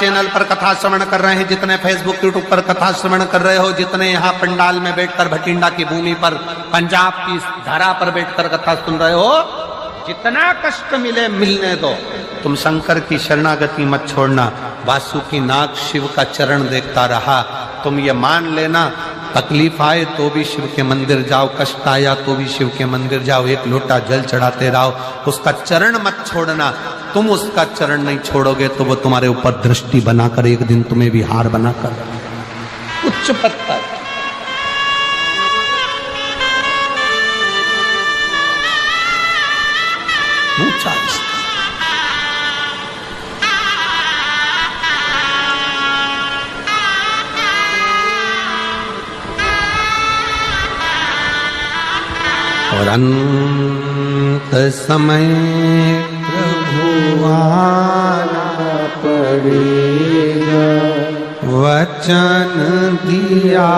Channel पर कथा श्रवण कर रहे हैं, जितने फेसबुक यूट्यूब पर कथा श्रवण कर रहे हो, जितने यहाँ पंडाल में बैठकर भटिंडा की भूमि पर पंजाब की धारा पर बैठकर कथा सुन रहे हो, जितना कष्ट मिले मिलने दो, तुम शंकर की शरणागति मत छोड़ना। वासुकी नाग शिव का चरण देखता रहा, तुम ये मान लेना, तकलीफ आए तो भी शिव के मंदिर जाओ, कष्ट आया तो भी शिव के मंदिर जाओ, एक लोटा जल चढ़ाते रहो, उसका चरण मत छोड़ना। तुम उसका चरण नहीं छोड़ोगे तो वो तुम्हारे ऊपर दृष्टि बनाकर एक दिन तुम्हें भी हार बनाकर उच्च पत्थर ऊंचा और अंत समय प्रभु आना पड़ेगा, वचन दिया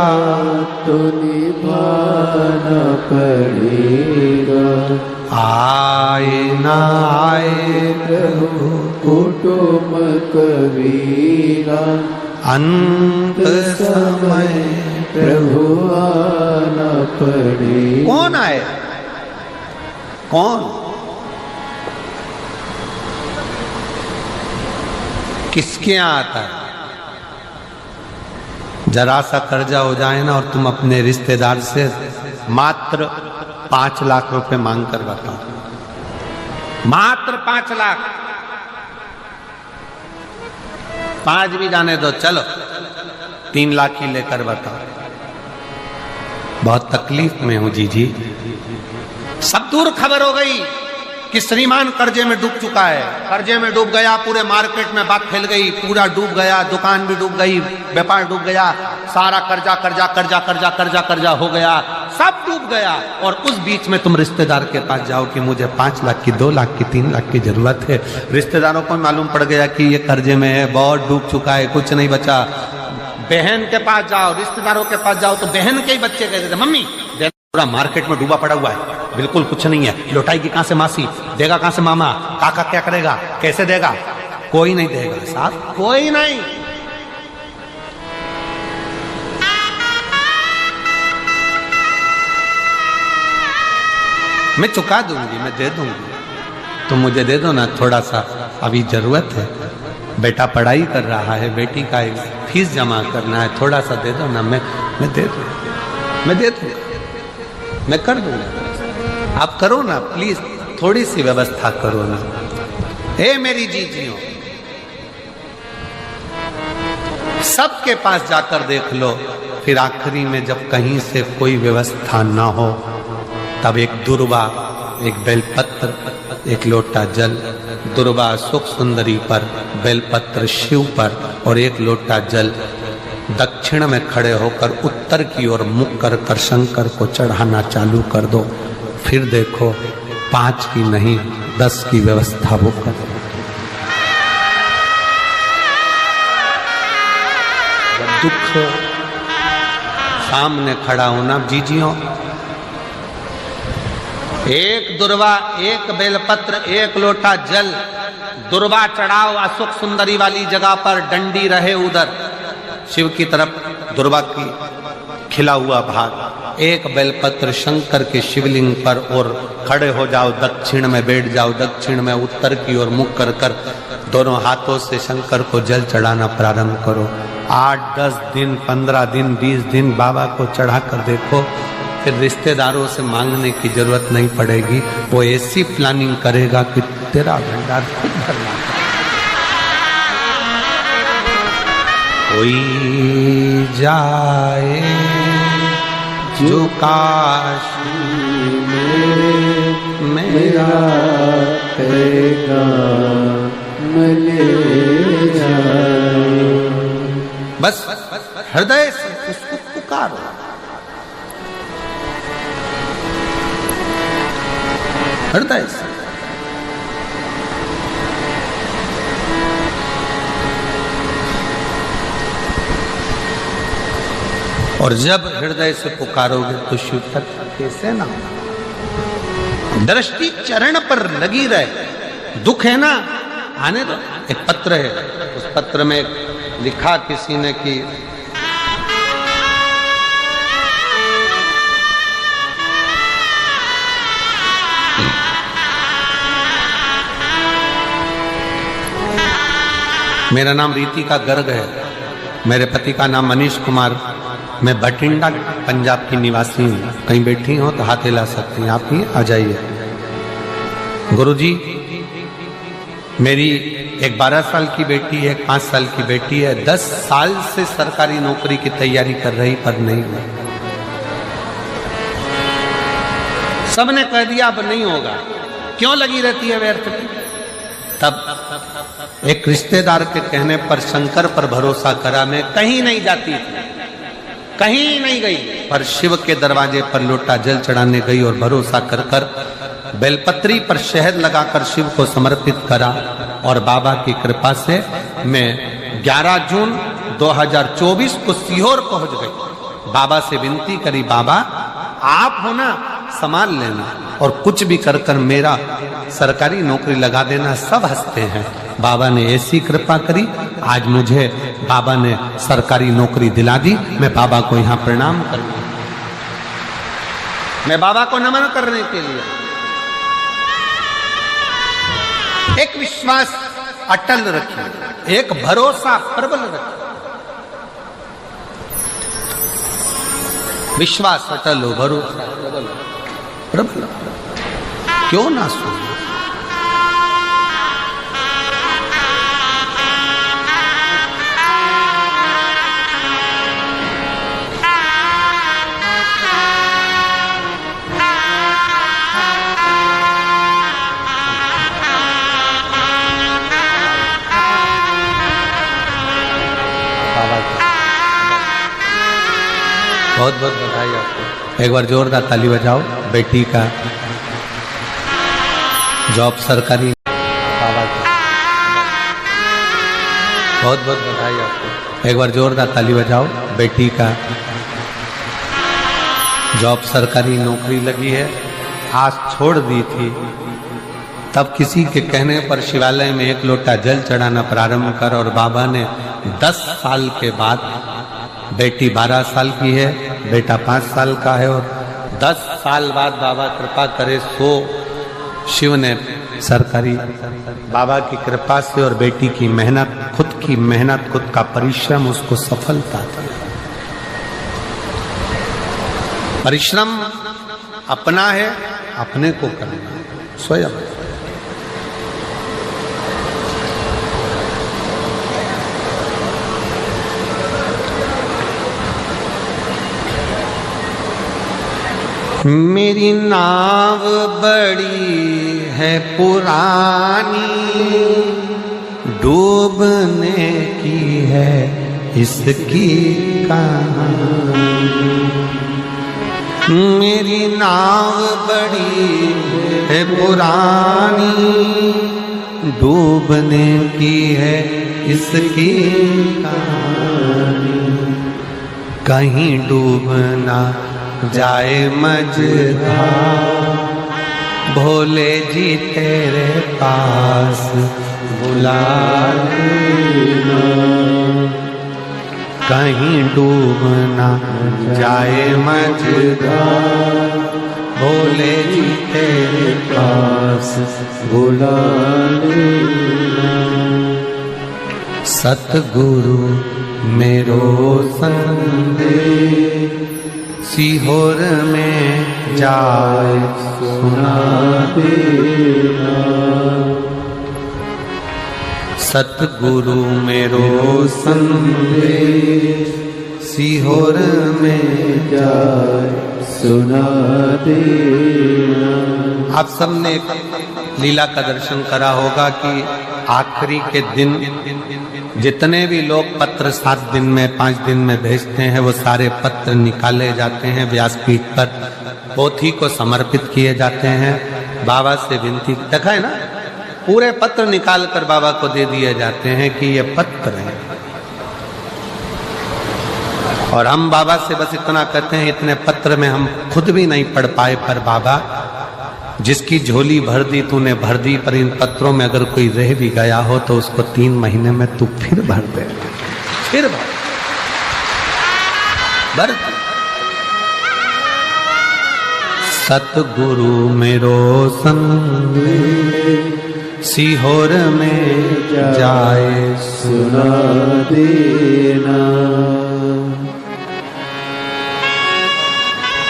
तो निभाना पड़ेगा। आए ना आए प्रभु कुटुंब कबीरा, अंत समय प्रभु आना पड़ेगा। कौन आए? कौन? किसके यहाँ आता है? जरा सा कर्जा हो जाए ना और तुम अपने रिश्तेदार से मात्र 5 लाख रुपए मांग कर बताओ, मात्र 5 लाख, 5 भी जाने दो, चलो 3 लाख ही लेकर बताओ। बहुत तकलीफ में हूं जी। सब दूर खबर हो गई कि श्रीमान कर्जे में डूब चुका है, कर्जे में डूब गया, पूरे मार्केट में बात फैल गई, पूरा डूब गया, दुकान भी डूब गई, व्यापार डूब गया, सारा कर्जा कर्जा कर्जा कर्जा कर्जा कर्जा हो गया, सब डूब गया। और उस बीच में तुम रिश्तेदार के पास जाओ कि मुझे 5 लाख की, 2 लाख की, 3 लाख की जरूरत है। रिश्तेदारों को मालूम पड़ गया कि ये कर्जे में है, बहुत डूब चुका है, कुछ नहीं बचा। बहन के पास जाओ, रिश्तेदारों के पास जाओ तो बहन के ही बच्चे कहते थे, मम्मी पूरा मार्केट में डूबा पड़ा हुआ है, बिल्कुल कुछ नहीं है, लौटाएगी कहां से मासी, देगा कहां से मामा, काका क्या करेगा, कैसे देगा? कोई नहीं देगा साहब, कोई नहीं। मैं चुका दूंगी, मैं दे दूंगी, तुम मुझे दे दो ना, थोड़ा सा अभी जरूरत है, बेटा पढ़ाई कर रहा है, बेटी का एक फीस जमा करना है, थोड़ा सा दे दो ना, मैं दे दूंगा, मैं दे दूंगा, मैं कर दूंगा, आप करो ना प्लीज, थोड़ी सी व्यवस्था करो ना। हे मेरी जीजियों, सबके पास जाकर देख लो, फिर आखिरी में जब कहीं से कोई व्यवस्था ना हो, तब एक दुर्वा, एक बेलपत्र, एक लोटा जल, दुर्वा सुख सुंदरी पर, बेलपत्र शिव पर और एक लोटा जल दक्षिण में खड़े होकर उत्तर की ओर मुख कर कर शंकर को चढ़ाना चालू कर दो। फिर देखो 5 की नहीं 10 की व्यवस्था वो कर। दुख सामने खड़ा होना जीजियों, एक दुर्वा, एक बेलपत्र, एक लोटा जल, दुर्वा चढ़ाओ अशोक सुंदरी वाली जगह पर, डंडी रहे उधर शिव की तरफ, दुर्वा की खिला हुआ भाग, एक बेलपत्र शंकर के शिवलिंग पर और खड़े हो जाओ, दक्षिण में बैठ जाओ, दक्षिण में उत्तर की ओर मुख कर कर दोनों हाथों से शंकर को जल चढ़ाना प्रारंभ करो। 8, 10 दिन, 15 दिन, 20 दिन बाबा को चढ़ा कर देखो, फिर रिश्तेदारों से मांगने की जरूरत नहीं पड़ेगी, वो ऐसी प्लानिंग करेगा कि तेरा भंडार खुद भरना। कोई जाए जो काशी में मेरा पैगाम ले जाए, बस हृदय से उसको पुकारो। हृदय से और जब हृदय से पुकारोगे तो शिव तक कैसे ना, दृष्टि चरण पर लगी रहे। दुख है ना, आने दो। एक पत्र है, उस पत्र में लिखा किसी ने कि मेरा नाम रीतिका गर्ग है, मेरे पति का नाम मनीष कुमार, मैं बठिंडा पंजाब की निवासी हूँ। कहीं बैठी हो तो हाथ हिला सकती हैं, आप ही आ जाइए। गुरुजी, मेरी एक 12 साल की बेटी है, एक 5 साल की बेटी है, 10 साल से सरकारी नौकरी की तैयारी कर रही पर नहीं हुई। सबने कह दिया अब नहीं होगा, क्यों लगी रहती है व्यर्थ में। तब एक रिश्तेदार के कहने पर शंकर पर भरोसा करा, मैं कहीं नहीं जाती थी, कहीं नहीं गई, पर शिव के दरवाजे पर लोटा जल चढ़ाने गई और भरोसा कर कर बेलपत्री पर शहद लगाकर शिव को समर्पित करा। और बाबा की कृपा से मैं 11 जून 2024 को सीहोर पहुंच गई। बाबा से विनती करी, बाबा आप हो ना, संभाल लेना और कुछ भी कर कर मेरा सरकारी नौकरी लगा देना। सब हंसते हैं। बाबा ने ऐसी कृपा करी, आज मुझे बाबा ने सरकारी नौकरी दिला दी। मैं बाबा को यहाँ प्रणाम करता हूँ, मैं बाबा को नमन करने के लिए। एक विश्वास अटल रखिए, एक भरोसा प्रबल रखिए। विश्वास अटल हो, भरोसा प्रबल, क्यों ना सुनो। बहुत बहुत बधाई आपको। एक बार जोरदार ताली बजाओ। बेटी का जॉब सरकारी, बाबा का बहुत बहुत बधाई आपको। एक बार जोरदार ताली बजाओ। बेटी का जॉब सरकारी नौकरी लगी है। आज छोड़ दी थी, तब किसी के कहने पर शिवालय में 1 लोटा जल चढ़ाना प्रारंभ कर, और बाबा ने 10 साल के बाद, बेटी 12 साल की है, बेटा 5 साल का है, और 10 साल बाद बाबा कृपा करे सो शिव ने सरकारी, बाबा की कृपा से और बेटी की मेहनत, खुद की मेहनत, खुद का परिश्रम उसको सफलता दिया। परिश्रम अपना है, अपने को करना स्वयं। मेरी नाव बड़ी है पुरानी, डूबने की है इसकी कहानी। मेरी नाव बड़ी है पुरानी, डूबने की है इसकी कहानी। कहीं डूबना जाए मझधार, भोले जी तेरे पास बुला लेना। कहीं डूबना जाए मझधार, भोले जी तेरे पास बुला लेना। सतगुरु मेरो संदेश, सीहोर में जाए सुना देना। सतगुरु मेरो संदेश, सीहोर में जाए सुना देना। आप सबने लीला का दर्शन करा होगा कि आखिरी के दिन जितने भी लोग पत्र 7 दिन में 5 दिन में भेजते हैं, वो सारे पत्र निकाले जाते हैं, व्यासपीठ पर पोथी को समर्पित किए जाते हैं। बाबा से विनती, देखा है ना, पूरे पत्र निकाल कर बाबा को दे दिए जाते हैं कि ये पत्र है। और हम बाबा से बस इतना कहते हैं, इतने पत्र में हम खुद भी नहीं पढ़ पाए, पर बाबा जिसकी झोली भर दी तूने भर दी, पर इन पत्रों में अगर कोई रह भी गया हो तो उसको 3 महीने में तू फिर भर दे, फिर भर। सतगुरु मेरो संग सीहोर में जाए सुना देना।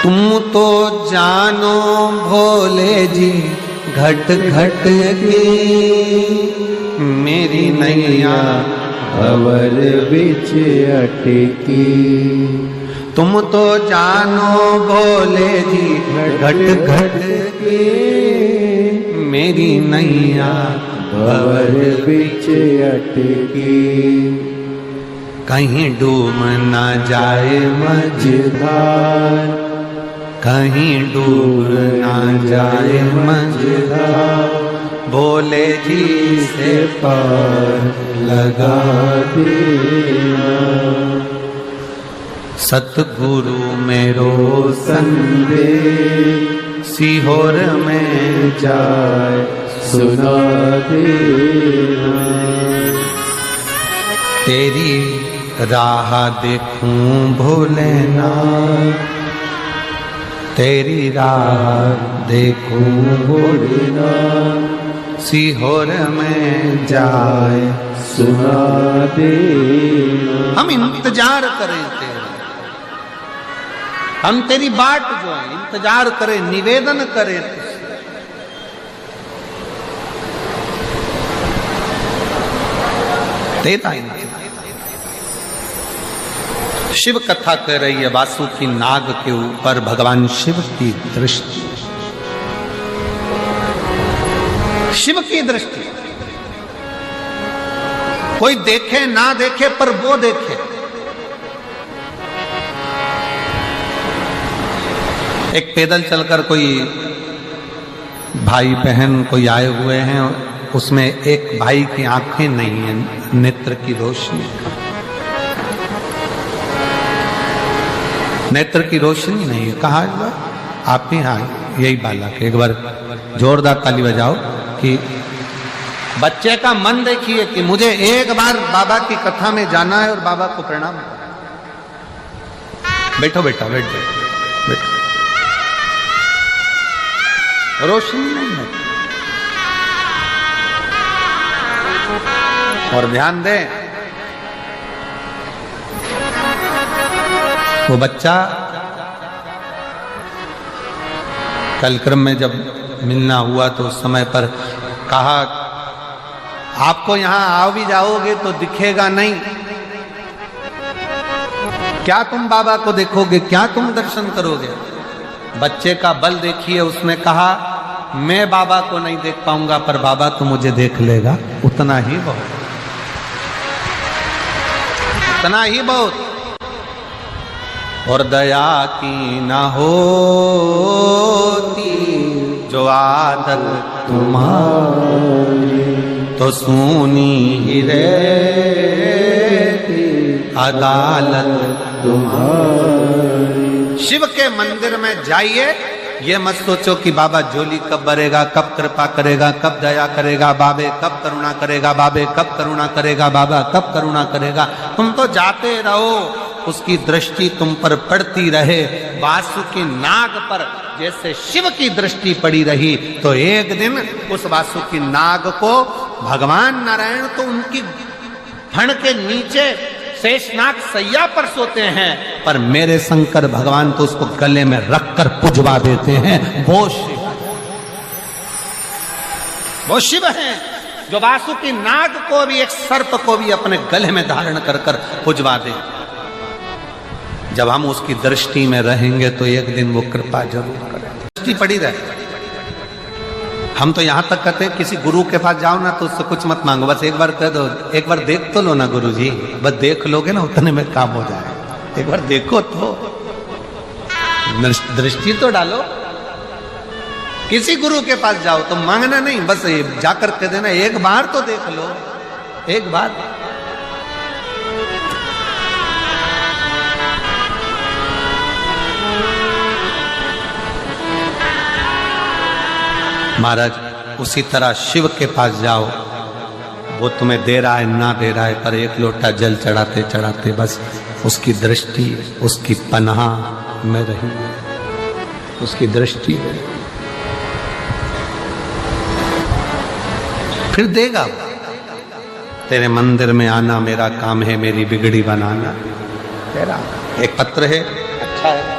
तुम तो जानो भोले जी घट घट के मेरी नैया भंवर बिच अटकी। तुम तो जानो भोले जी घट घट के मेरी नैया भंवर बिच अटकी। कहीं डूब ना जाए मझधार, कहीं डूब ना जाए मझधार, भोले जी से पार लगा देना। सतगुरु मेरो संदेश सीहोर में जाए सुना देना। तेरी राह देखूं भोलेनाथ, तेरी राह देखूं भोलेनाथ, सीहोर में जाए सुना देना। हम इंतजार करें तेरा, हम तेरी बाट जो है इंतजार करें, निवेदन करें तुझसे। तेरा इंतजार। शिव कथा कह रही है वासुकी नाग के ऊपर भगवान शिव की दृष्टि, शिव की दृष्टि। कोई देखे ना देखे पर वो देखे। एक पैदल चलकर कोई भाई बहन कोई आए हुए हैं, उसमें एक भाई की आंखें नहीं है, नेत्र की रोशनी, नेत्र की रोशनी नहीं है। कहा आप ही हाँ यही बालक। एक बार जोरदार ताली बजाओ कि बच्चे का मन देखिए कि मुझे एक बार बाबा की कथा में जाना है और बाबा को प्रणाम। बैठो बेटा, बैठ बैठो। रोशनी नहीं है। और ध्यान दें, वो बच्चा कल क्रम में जब मिलना हुआ तो उस समय पर कहा आपको यहां आओ भी जाओगे तो दिखेगा नहीं, क्या तुम बाबा को देखोगे, क्या तुम दर्शन करोगे। बच्चे का बल देखिए, उसने कहा मैं बाबा को नहीं देख पाऊंगा पर बाबा तो मुझे देख लेगा, उतना ही बहुत, उतना ही बहुत। और दया की ना होती जो आदत तुम्हारी, तो सुनी ही रहती अदालत तुम्हारी। शिव के मंदिर में जाइए, ये मत सोचो कि बाबा झोली कब भरेगा, कब कृपा करेगा, कब दया करेगा, बाबे कब करुणा करेगा, बाबे कब करुणा करेगा, बाबा कब करुणा करेगा। तुम तो जाते रहो, उसकी दृष्टि तुम पर पड़ती रहे। वासुकी नाग पर जैसे शिव की दृष्टि पड़ी रही, तो एक दिन उस वासुकी नाग को भगवान नारायण तो उनकी फण के नीचे शेषनाग सैया पर सोते हैं, पर मेरे शंकर भगवान तो उसको गले में रखकर पुजवा देते हैं। वो शिव हैं जो वासुकी नाग को भी, एक सर्प को भी अपने गले में धारण कर कर पुजवा दे। जब हम उसकी दृष्टि में रहेंगे तो एक दिन वो कृपा जरूर करें। दृष्टि पड़ी रहे। हम तो यहां तक कहते हैं किसी गुरु के पास जाओ ना तो उससे कुछ मत मांगो, बस एक बार कह दो, एक बार देख तो लो ना गुरु जी, बस देख लोगे ना उतने में काम हो जाए। एक बार देखो तो, दृष्टि तो डालो। किसी गुरु के पास जाओ तो मांगना नहीं, बस जाकर कह देना एक बार तो देख लो, एक बार। महाराज उसी तरह शिव के पास जाओ, वो तुम्हें दे रहा है ना दे रहा है, पर एक लोटा जल चढ़ाते चढ़ाते बस उसकी दृष्टि, उसकी पनाह में रही, उसकी दृष्टि में, फिर देगा वो। तेरे मंदिर में आना मेरा काम है, मेरी बिगड़ी बनाना तेरा। एक पत्र है, अच्छा है,